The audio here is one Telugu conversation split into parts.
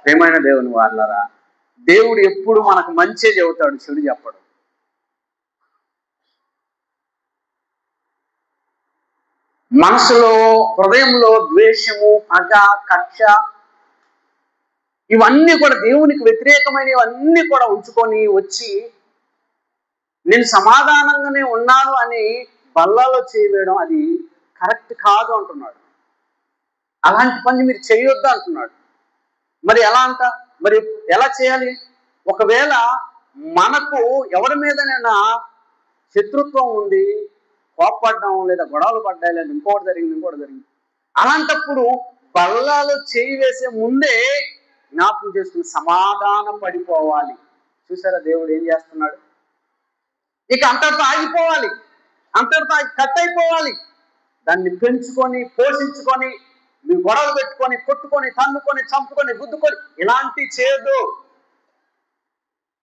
ప్రేమైన దేవుని వాళ్ళరా, దేవుడు ఎప్పుడు మనకు మంచి చెబుతాడు, చెడు చెప్పడు. మనసులో, హృదయంలో ద్వేషము, పగ, కక్ష ఇవన్నీ కూడా దేవునికి వ్యతిరేకమైనవన్నీ కూడా ఉంచుకొని వచ్చి నేను సమాధానంగానే ఉన్నాను అని బల్లాలో చేయవేయడం అది కరెక్ట్ కాదు అంటున్నాడు. అలాంటి పని మీరు చేయొద్దు అంటున్నాడు. మరి ఎలా అంట? మరి ఎలా చేయాలి? ఒకవేళ మనకు ఎవరి మీదనైనా శత్రుత్వం ఉంది, కోప్పడ్డాం, లేదా గొడవలు పడ్డాయి, లేదా ఇంకోటి జరిగింది, అలాంటప్పుడు బల్లాలో చేయి వేసే ముందే జ్ఞాపకం చేసుకుని సమాధానం పడిపోవాలి. చూసారా దేవుడు ఏం చేస్తున్నాడు? ఇక అంతటితో ఆగిపోవాలి, అంతటితో కట్ అయిపోవాలి. దాన్ని పెంచుకొని పోషించుకొని మీ గొడవలు పెట్టుకొని కొట్టుకొని తన్నుకొని చంపుకొని గుద్దుకొని ఇలాంటి చేయొద్దు.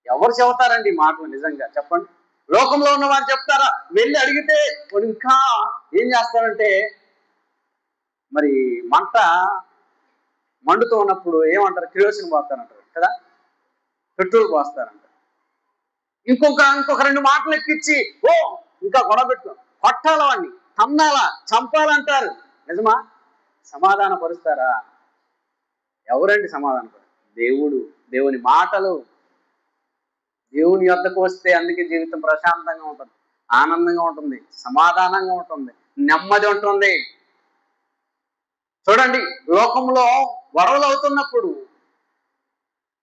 ఎవరు చెబుతారండి మాటలు? నిజంగా చెప్పండి. లోకంలో ఉన్న వారు చెప్తారా? వెళ్ళి అడిగితే ఇంకా ఏం చేస్తారంటే, మరి మంట మండుతూ ఉన్నప్పుడు ఏమంటారు? కిరోసిన్ పోస్తారంటారు కదా, పెట్రోల్ పోస్తారంట. ఇంకొక 2 మాటలు ఎక్కించి ఇంకా గొడవ పెట్టుకో, కొట్టాల వాడిని, తన్నాలా, చంపాలంటారు. నిజమా? సమాధాన పరుస్తారా? ఎవరండి సమాధానపరు? దేవుడు. దేవుని మాటలు. దేవుని యొద్దకు వస్తే అందుకే జీవితం ప్రశాంతంగా ఉంటుంది, ఆనందంగా ఉంటుంది, సమాధానంగా ఉంటుంది, నెమ్మది ఉంటుంది. చూడండి, లోకంలో గొడవలు అవుతున్నప్పుడు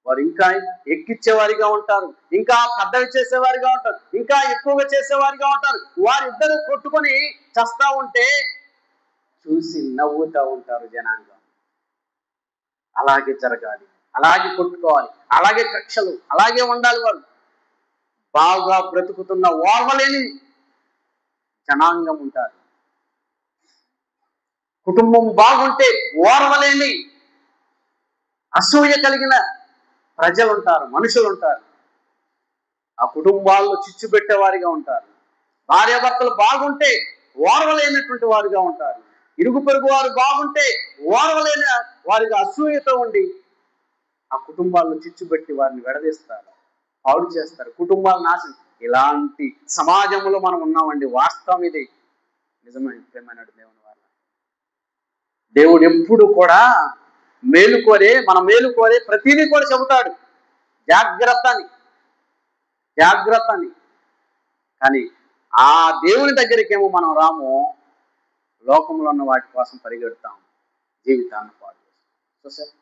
వారు ఇంకా ఎక్కిచ్చేవారిగా ఉంటారు, ఇంకా పెద్దవి చేసేవారిగా ఉంటారు, ఇంకా ఎక్కువగా చేసేవారిగా ఉంటారు. వారిద్దరూ కొట్టుకొని చస్తా ఉంటే చూసి నవ్వుతూ ఉంటారు జనాంగం. అలాగే జరగాలి, అలాగే కొట్టుకోవాలి, అలాగే కక్షలు, అలాగే ఉండాలి. వాళ్ళు బాగా బ్రతుకుతున్న ఓర్వలేని జనాంగం ఉంటారు. కుటుంబం బాగుంటే ఓర్వలేని అసూయ కలిగిన ప్రజలు ఉంటారు, మనుషులు ఉంటారు. ఆ కుటుంబాల్లో చిచ్చు పెట్టేవారిగా ఉంటారు. భార్యాభర్తలు బాగుంటే ఓర్వలేనటువంటి వారుగా ఉంటారు. ఇరుగు పొరుగు వారు బాగుంటే ఓర్వలేని వారిగా అసూయతో ఉండి ఆ కుటుంబాల్లో చిచ్చు పెట్టి వారిని విడదీస్తారు, పాడు చేస్తారు, కుటుంబాలు నాశనం. ఇలాంటి సమాజంలో మనం ఉన్నామండి. వాస్తవం ఇది. నిజమైన ప్రేమైన దేవుని వారు, దేవుడు ఎప్పుడు కూడా మేలు కోరే, మన మేలు కోరే ప్రతిదీ కూడా చెబుతాడు, జాగ్రత్త అని. కానీ ఆ దేవుని దగ్గరికేమో మనం రాము, లోకంలో ఉన్న వాటి కోసం పరిగెడతాం, జీవితాన్ని పాడు చేస్తాం. చూసారు?